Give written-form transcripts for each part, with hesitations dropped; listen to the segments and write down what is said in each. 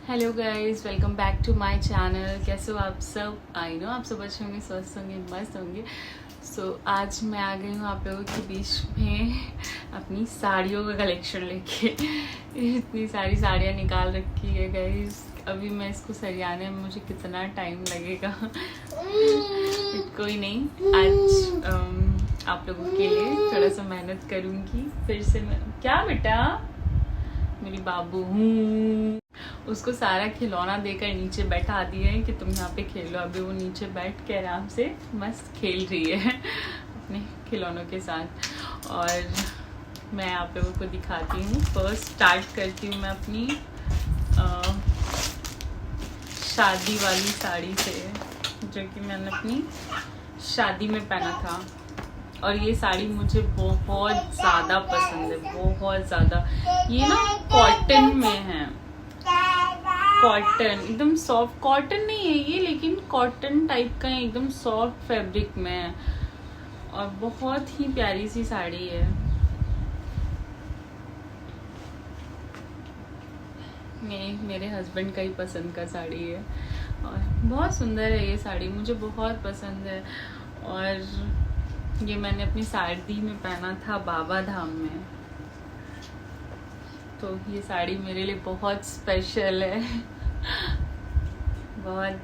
Hello guys, welcome back to my channel. कैसे हो आप सब? आई नो आप सब अच्छे होंगे, स्वस्थ होंगे, मस्त होंगे। आज मैं आ गई हूँ आप लोगों के बीच में अपनी साड़ियों का कलेक्शन लेके। इतनी सारी साड़ियाँ निकाल रखी है गाइस। अभी मैं इसको सरियाने में मुझे कितना टाइम लगेगा कोई नहीं। आज आप लोगों के लिए थोड़ा सा मेहनत करूँगी। फिर से मैं क्या बेटा, मेरी बाबू हूँ, उसको सारा खिलौना देकर नीचे बैठा दिए है कि तुम यहाँ पे खेलो। अभी वो नीचे बैठ के आराम से मस्त खेल रही है अपने खिलौनों के साथ। और मैं आप लोगों को दिखाती हूँ। फर्स्ट स्टार्ट करती हूँ मैं अपनी शादी वाली साड़ी से, जो कि मैंने अपनी शादी में पहना था। और ये साड़ी मुझे बहुत ज़्यादा पसंद है, बहुत ज़्यादा। ये ना कॉटन में है, कॉटन एकदम सॉफ्ट। कॉटन नहीं है ये, लेकिन कॉटन टाइप का है, एकदम सॉफ्ट फैब्रिक में है और बहुत ही प्यारी सी साड़ी है। मेरे हस्बैंड का ही पसंद का साड़ी है और बहुत सुंदर है ये साड़ी, मुझे बहुत पसंद है। और ये मैंने अपनी शादी में पहना था बाबा धाम में, तो ये साड़ी मेरे लिए बहुत स्पेशल है। बहुत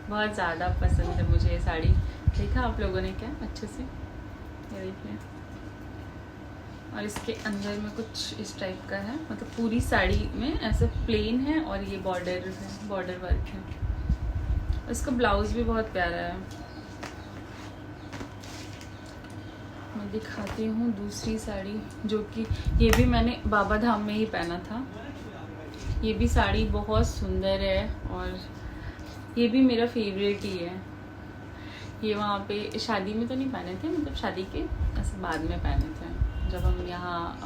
बहुत ज़्यादा पसंद है मुझे ये साड़ी। देखा आप लोगों ने क्या अच्छे से? ये देखिए। और इसके अंदर में कुछ इस टाइप का है, मतलब पूरी साड़ी में ऐसे प्लेन है और ये बॉर्डर है, बॉर्डर वर्क है। इसका ब्लाउज भी बहुत प्यारा है। मैं दिखाती हूँ दूसरी साड़ी, जो कि ये भी मैंने बाबा धाम में ही पहना था। ये भी साड़ी बहुत सुंदर है और ये भी मेरा फेवरेट ही है। ये वहाँ पे शादी में तो नहीं पहने थे, मतलब शादी के ऐसे बाद में पहने थे, जब हम यहाँ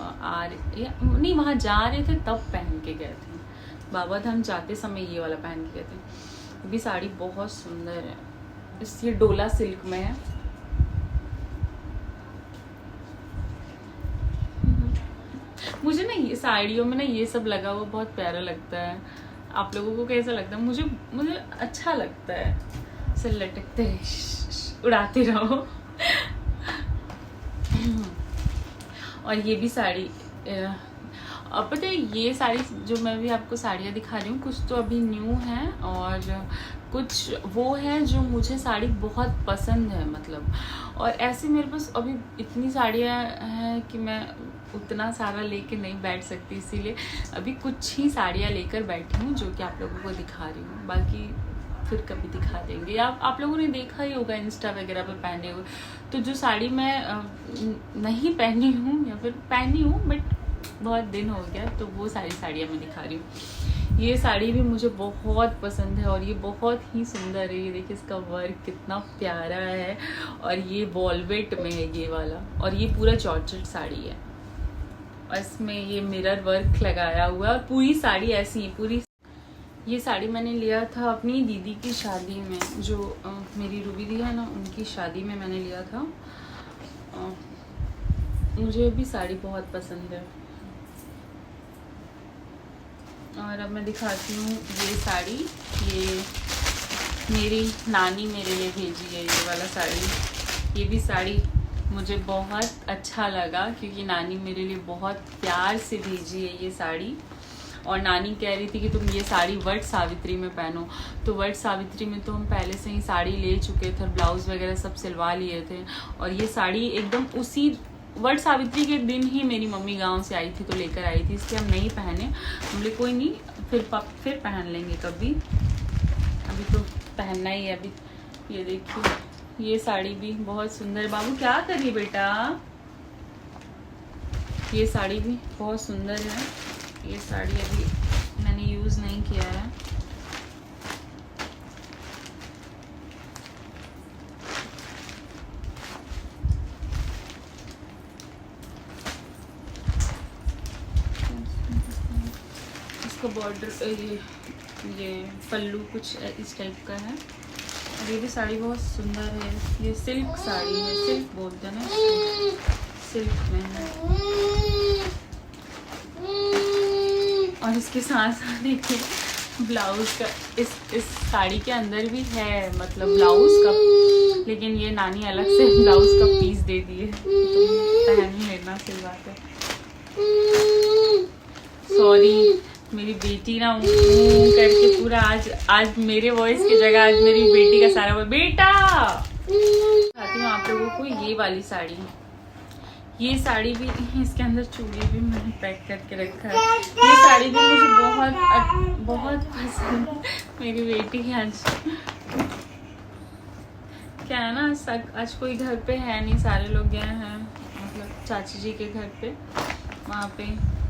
नहीं वहाँ जा रहे थे तब पहन के गए थे। बाबा धाम जाते समय ये वाला पहन के गए थे। ये भी साड़ी बहुत सुंदर है। ये डोला सिल्क में है। मुझे ना ये साड़ियों में ना ये सब लगा हुआ बहुत प्यारा लगता है। आप लोगों को कैसा लगता है? मुझे अच्छा लगता है। ऐसे लटकते उड़ाते रहो। और ये भी साड़ी, अब पता है ये साड़ी जो मैं भी आपको साड़ियाँ दिखा रही हूँ, कुछ तो अभी न्यू है और कुछ वो है जो मुझे साड़ी बहुत पसंद है, मतलब। और ऐसे मेरे पास अभी इतनी साड़ियाँ हैं कि मैं उतना सारा लेके नहीं बैठ सकती, इसीलिए अभी कुछ ही साड़ियाँ लेकर बैठी हूँ जो कि आप लोगों को दिखा रही हूँ। बाकी फिर कभी दिखा देंगे। आप लोगों ने देखा ही होगा इंस्टा वगैरह पे पहने हुए। तो जो साड़ी मैं नहीं पहनी हूँ या फिर पहनी हूँ बट बहुत दिन हो गया, तो वो सारी साड़ियाँ मैं दिखा रही हूँ। ये साड़ी भी मुझे बहुत पसंद है और ये बहुत ही सुंदर है। ये देखिए इसका वर्क कितना प्यारा है और ये वॉल्वेट में है ये वाला, और ये पूरा जॉर्जेट साड़ी है और इसमें ये मिरर वर्क लगाया हुआ है और पूरी साड़ी ऐसी है पूरी। ये साड़ी मैंने लिया था अपनी दीदी की शादी में, जो मेरी रूबी दी है ना, उनकी शादी में मैंने लिया था। मुझे भी साड़ी बहुत पसंद है। और अब मैं दिखाती हूँ ये साड़ी। ये मेरी नानी मेरे लिए भेजी है, ये वाला साड़ी। ये भी साड़ी मुझे बहुत अच्छा लगा क्योंकि नानी मेरे लिए बहुत प्यार से भेजी है ये साड़ी। और नानी कह रही थी कि तुम ये साड़ी वट सावित्री में पहनो, तो वट सावित्री में तो हम पहले से ही साड़ी ले चुके थे, ब्लाउज वगैरह सब सिलवा लिए थे। और ये साड़ी एकदम उसी वट सावित्री के दिन ही मेरी मम्मी गांव से आई थी तो लेकर आई थी, इसलिए हम नहीं पहने। हम बोले कोई नहीं, फिर पहन लेंगे कभी, अभी तो पहनना ही है। अभी ये देखिए ये साड़ी भी बहुत सुंदर। बाबू क्या करिए बेटा? ये साड़ी भी बहुत सुंदर है। ये साड़ी अभी मैंने यूज़ नहीं किया है। इसका बॉर्डर ये पल्लू कुछ इस टाइप का है और ये भी साड़ी बहुत सुंदर है। ये सिल्क साड़ी है, सिल्क बोलते हैं ना, सिल्क में है। और इसके साथ साथ देखिए ब्लाउज का इस साड़ी के अंदर भी है, मतलब ब्लाउज का, लेकिन ये नानी अलग से ब्लाउज का पीस दे दिए, तो पहन ही लेना, सही बात है। सॉरी, मेरी बेटी ना करके पूरा आज मेरे वॉइस की जगह आज मेरी बेटी का सारा बेटा। दिखाती हूँ आप लोगों को ये वाली साड़ी। ये साड़ी भी, इसके अंदर चूड़ी भी मैंने पैक करके रखा है। ये साड़ी भी मुझे बहुत पसंद, मेरी बेटी की। आज क्या है ना, आज कोई घर पे है नहीं, सारे लोग गए हैं मतलब चाची जी के घर पे, वहाँ पे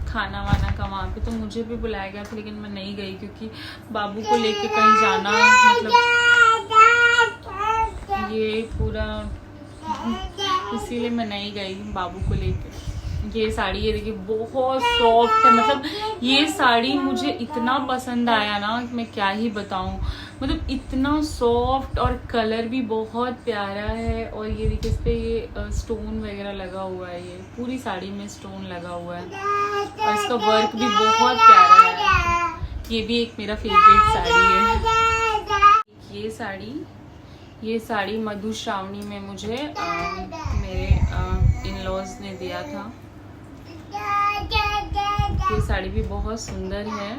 खाना वाना का वहाँ पे। तो मुझे भी बुलाया गया था, लेकिन मैं नहीं गई क्योंकि बाबू को लेके कहीं जाना, मतलब ये पूरा, इसीलिए मैं नहीं गई बाबू को लेके। ये साड़ी, ये देखिए बहुत सॉफ्ट है, मतलब ये साड़ी मुझे इतना पसंद आया ना कि मैं क्या ही बताऊं, मतलब इतना सॉफ्ट, और कलर भी बहुत प्यारा है। और ये देखिए इस पे ये स्टोन वगैरह लगा हुआ है, ये पूरी साड़ी में स्टोन लगा हुआ है, और इसका वर्क भी बहुत प्यारा है। ये भी एक मेरा फेवरेट साड़ी है। ये साड़ी मधुश्रावणी में मुझे मेरे इन लॉज ने दिया था। ये साड़ी भी बहुत सुंदर है,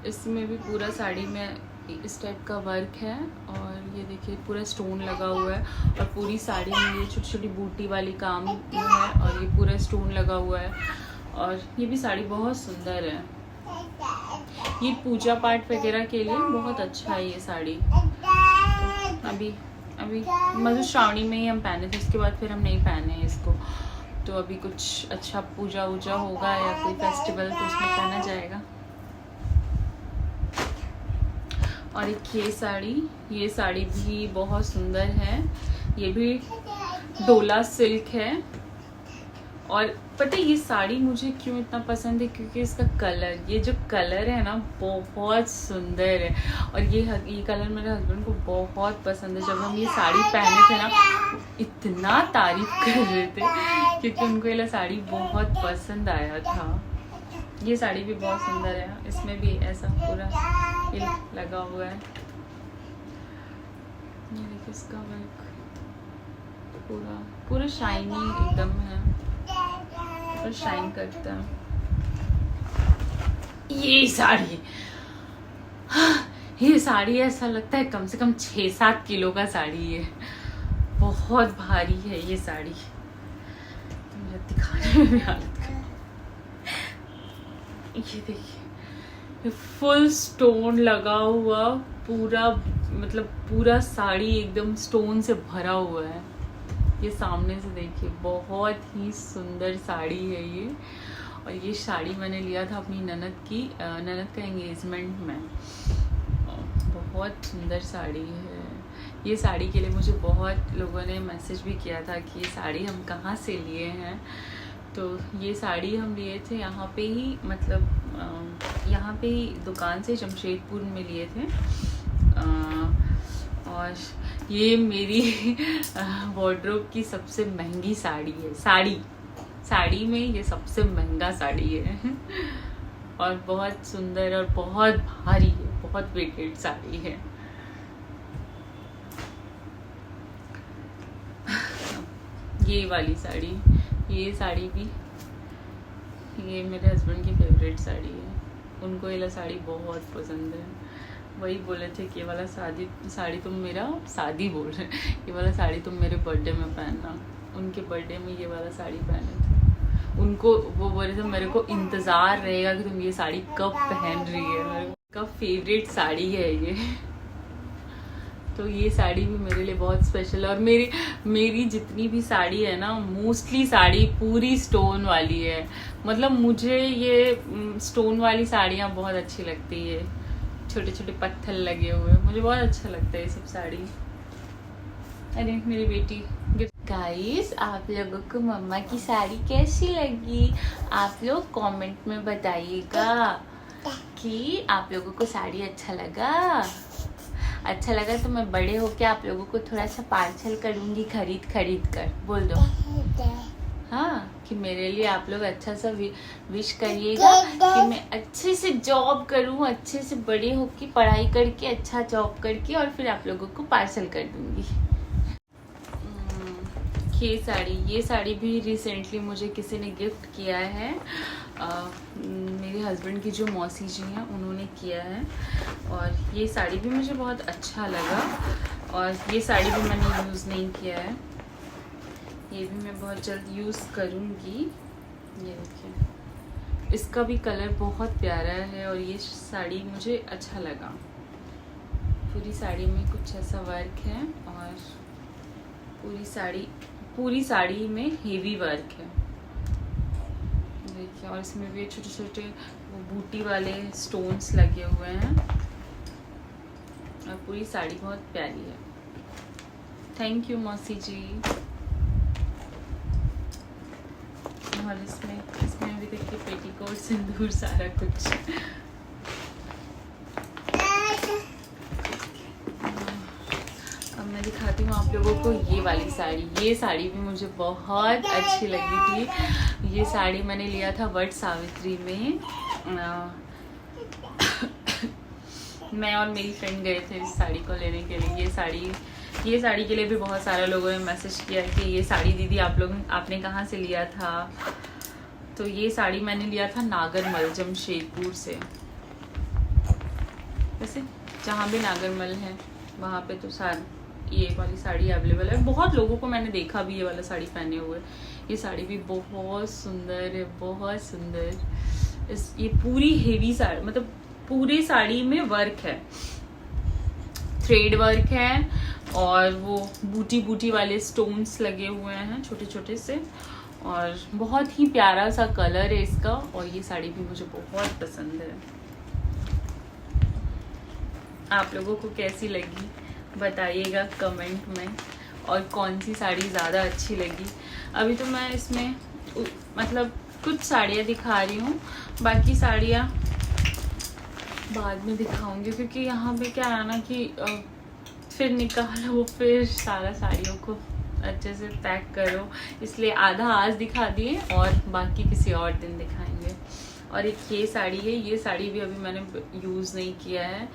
इसमें भी पूरा साड़ी में इस टाइप का वर्क है, और ये देखिए पूरा स्टोन लगा हुआ है, और पूरी साड़ी में ये छोटी छोटी बूटी वाली काम है, और ये पूरा स्टोन लगा हुआ है। और ये भी साड़ी बहुत सुंदर है, ये पूजा पाठ वगैरह के लिए बहुत अच्छा है ये साड़ी। तो अभी मधुश्रावणी में ही हम पहने थे, उसके बाद फिर हम नहीं पहने इसको। तो अभी कुछ अच्छा पूजा वूजा होगा या कोई फेस्टिवल, तो उसमें पहना जाएगा। और एक ये साड़ी भी बहुत सुंदर है, ये भी डोला सिल्क है। और पता है ये साड़ी मुझे क्यों इतना पसंद है, क्योंकि इसका कलर, ये जो कलर है ना बहुत सुंदर है, और ये कलर मेरे हस्बैंड को बहुत पसंद है। जब हम ये साड़ी पहने थे ना, इतना तारीफ कर रहे थे, क्योंकि उनको ये साड़ी बहुत पसंद आया था। ये साड़ी भी बहुत सुंदर है, इसमें भी ऐसा पूरा लगा हुआ है। ये देखिए इसका वर्क पूरा शाइनी एकदम है, और शाइन करता है। ये साड़ी ऐसा लगता है कम से कम 6-7 किलो का साड़ी है, बहुत भारी है ये साड़ी। तो मुझे दिखाने में भी हालत कर। ये देखिए फुल स्टोन लगा हुआ, पूरा मतलब पूरा साड़ी एकदम स्टोन से भरा हुआ है। ये सामने से देखिए बहुत ही सुंदर साड़ी है ये। और ये साड़ी मैंने लिया था अपनी ननद का एंगेजमेंट में। बहुत सुंदर साड़ी है। ये साड़ी के लिए मुझे बहुत लोगों ने मैसेज भी किया था कि ये साड़ी हम कहाँ से लिए हैं। तो ये साड़ी हम लिए थे यहाँ पे ही, मतलब यहाँ पे ही दुकान से, जमशेदपुर में लिए थे। और ये मेरी वार्डरोब की सबसे महंगी साड़ी है। साड़ी में ये सबसे महंगा साड़ी है और बहुत सुंदर और बहुत भारी है, बहुत वेटेड साड़ी है। ये वाली साड़ी, ये साड़ी भी, ये मेरे हस्बैंड की फेवरेट साड़ी है। उनको ये साड़ी बहुत पसंद है। वही बोले थे कि ये वाला साड़ी तुम मेरा शादी बोल रहे, ये वाला साड़ी तुम मेरे बर्थडे में पहनना। उनके बर्थडे में ये वाला साड़ी पहने थे। उनको वो बोले थे मेरे को इंतज़ार रहेगा कि तुम ये साड़ी कब पहन रही है। मेरे का फेवरेट साड़ी है ये। तो ये साड़ी भी मेरे लिए बहुत स्पेशल है। और मेरी जितनी भी साड़ी है ना, मोस्टली साड़ी पूरी स्टोन वाली है। मतलब मुझे ये स्टोन वाली साड़ियाँ बहुत अच्छी लगती है, छोटे छोटे पत्थर लगे हुए, मुझे बहुत अच्छा लगता है ये सब साड़ी। अरे मेरी बेटी। गाइस, आप लोगों को मम्मा की साड़ी कैसी लगी? आप लोग कमेंट में बताइएगा कि आप लोगों को साड़ी अच्छा लगा। अच्छा लगा तो मैं बड़े होके आप लोगों को थोड़ा सा पार्सल करूँगी खरीद कर। बोल दो हाँ। कि मेरे लिए आप लोग अच्छा सा विश करिएगा कि मैं अच्छे से जॉब करूं, अच्छे से बड़े होके पढ़ाई करके अच्छा जॉब करके और फिर आप लोगों को पार्सल कर दूंगी। ये साड़ी भी रिसेंटली मुझे किसी ने गिफ्ट किया है। मेरे हस्बैंड की जो मौसी जी हैं उन्होंने किया है और ये साड़ी भी मुझे बहुत अच्छा लगा और ये साड़ी भी मैंने यूज़ नहीं किया है, ये भी मैं बहुत जल्द यूज़ करूँगी। ये देखिए, इसका भी कलर बहुत प्यारा है और ये साड़ी मुझे अच्छा लगा। पूरी साड़ी में कुछ ऐसा वर्क है और पूरी साड़ी में हेवी वर्क है, देखिए। और इसमें भी छोटे छोटे वो बूटी वाले स्टोन्स लगे हुए हैं और पूरी साड़ी बहुत प्यारी है। थैंक यू मौसी जी। और इसमें भी देखिए पेटीकोट, सिंदूर, सारा कुछ। अब मैं दिखाती हूँ आप लोगों को ये वाली साड़ी। ये साड़ी भी मुझे बहुत अच्छी लगी थी। ये साड़ी मैंने लिया था वट सावित्री में। मैं और मेरी फ्रेंड गए थे इस साड़ी को लेने के लिए। ये साड़ी के लिए भी बहुत सारे लोगों ने मैसेज किया कि ये साड़ी दीदी आपने कहाँ से लिया था। तो ये साड़ी मैंने लिया था नागरमल, जमशेदपुर से। वैसे जहाँ भी नागरमल है वहाँ पे तो ये वाली साड़ी अवेलेबल है। बहुत लोगों को मैंने देखा भी ये वाला साड़ी पहने हुए। ये साड़ी भी बहुत सुंदर है, बहुत सुंदर। ये पूरी हेवी साड़ी, मतलब पूरी साड़ी में वर्क है, थ्रेड वर्क है और वो बूटी वाले स्टोन्स लगे हुए हैं छोटे छोटे से और बहुत ही प्यारा सा कलर है इसका। और ये साड़ी भी मुझे बहुत पसंद है। आप लोगों को कैसी लगी बताइएगा कमेंट में, और कौन सी साड़ी ज़्यादा अच्छी लगी। अभी तो मैं इसमें मतलब कुछ साड़ियाँ दिखा रही हूँ, बाकी साड़ियाँ बाद में दिखाऊंगी, क्योंकि यहाँ पे क्या है ना कि फिर निकालो, फिर सारा साड़ियों को अच्छे से पैक करो, इसलिए आधा आज दिखा दिए और बाकी किसी और दिन दिखाएंगे। और एक ये साड़ी है, ये साड़ी भी अभी मैंने यूज़ नहीं किया है।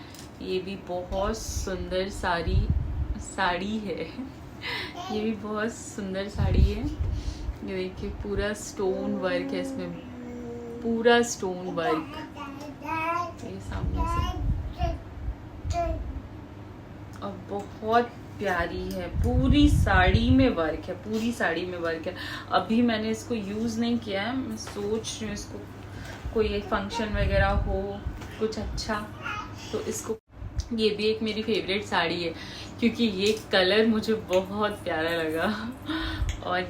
ये भी बहुत सुंदर साड़ी है। ये भी बहुत सुंदर साड़ी है। ये देखिए पूरा स्टोन वर्क है इसमें, पूरा स्टोन वर्क। ये सामने से और बहुत प्यारी है, पूरी साड़ी में वर्क है, पूरी साड़ी में वर्क है। अभी मैंने इसको यूज़ नहीं किया है, मैं सोच रही हूँ इसको कोई फंक्शन वगैरह हो कुछ अच्छा तो इसको। ये भी एक मेरी फेवरेट साड़ी है क्योंकि ये कलर मुझे बहुत प्यारा लगा। और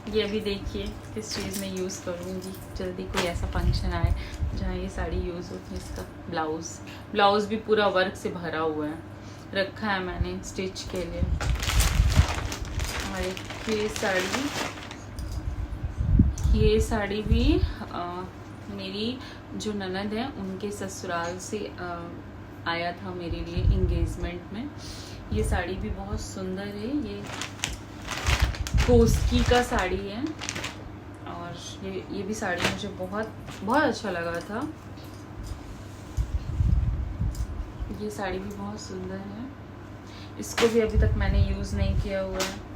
ये अभी देखिए किस चीज़ में यूज़ करूँगी, जल्दी कोई ऐसा फंक्शन आए जहाँ ये साड़ी यूज़ होती है। इसका ब्लाउज़ भी पूरा वर्क से भरा हुआ है, रखा है मैंने स्टिच के लिए। और ये साड़ी भी मेरी जो ननद है उनके ससुराल से आया था मेरे लिए एंगेजमेंट में। ये साड़ी भी बहुत सुंदर है, ये कोस्की का साड़ी है और ये भी साड़ी मुझे बहुत अच्छा लगा था। ये साड़ी भी बहुत सुंदर है, इसको भी अभी तक मैंने यूज़ नहीं किया हुआ है।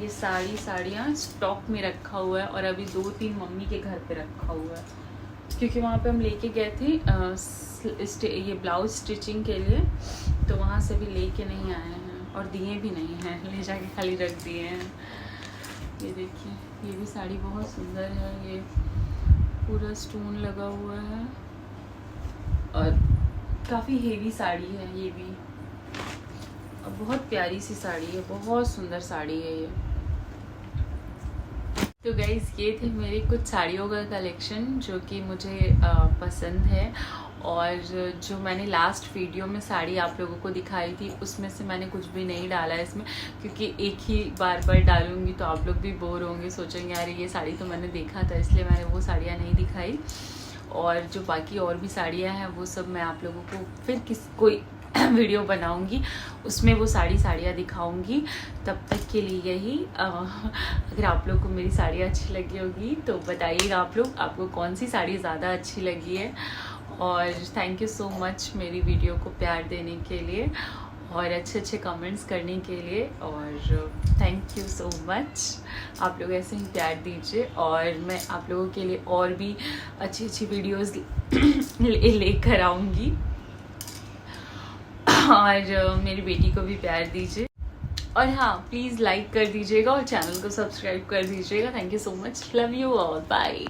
ये साड़ियाँ स्टॉक में रखा हुआ है और अभी 2-3 मम्मी के घर पे रखा हुआ है, क्योंकि वहाँ पे हम लेके गए थे ये ब्लाउज स्टिचिंग के लिए, तो वहाँ से भी लेके नहीं आए हैं और दिए भी नहीं हैं, ले जाके खाली रख दिए हैं। ये देखिए ये भी साड़ी बहुत सुंदर है, ये पूरा स्टोन लगा हुआ है और काफ़ी हेवी साड़ी है ये भी, और बहुत प्यारी सी साड़ी है, बहुत सुंदर साड़ी है ये। तो गाइज़ ये थे मेरे कुछ साड़ियों का कलेक्शन जो कि मुझे पसंद है। और जो मैंने लास्ट वीडियो में साड़ी आप लोगों को दिखाई थी उसमें से मैंने कुछ भी नहीं डाला है इसमें, क्योंकि एक ही बार डालूंगी तो आप लोग भी बोर होंगे, सोचेंगे यार ये साड़ी तो मैंने देखा था, इसलिए मैंने वो साड़ियाँ नहीं दिखाई। और जो बाकी और भी साड़ियाँ हैं वो सब मैं आप लोगों को फिर कोई वीडियो बनाऊंगी, उसमें वो साड़ियाँ दिखाऊंगी। तब तक के लिए यही, अगर आप लोग को मेरी साड़ियाँ अच्छी लगी होगी तो बताइएगा आप लोग, आपको कौन सी साड़ी ज़्यादा अच्छी लगी है। और थैंक यू सो मच मेरी वीडियो को प्यार देने के लिए और अच्छे अच्छे कमेंट्स करने के लिए। और थैंक यू सो मच, आप लोग ऐसे ही प्यार दीजिए और मैं आप लोगों के लिए और भी अच्छी अच्छी वीडियोस लेकर आऊँगी। और मेरी बेटी को भी प्यार दीजिए और हाँ, प्लीज़ लाइक कर दीजिएगा और चैनल को सब्सक्राइब कर दीजिएगा। Thank you so much, love you all, bye.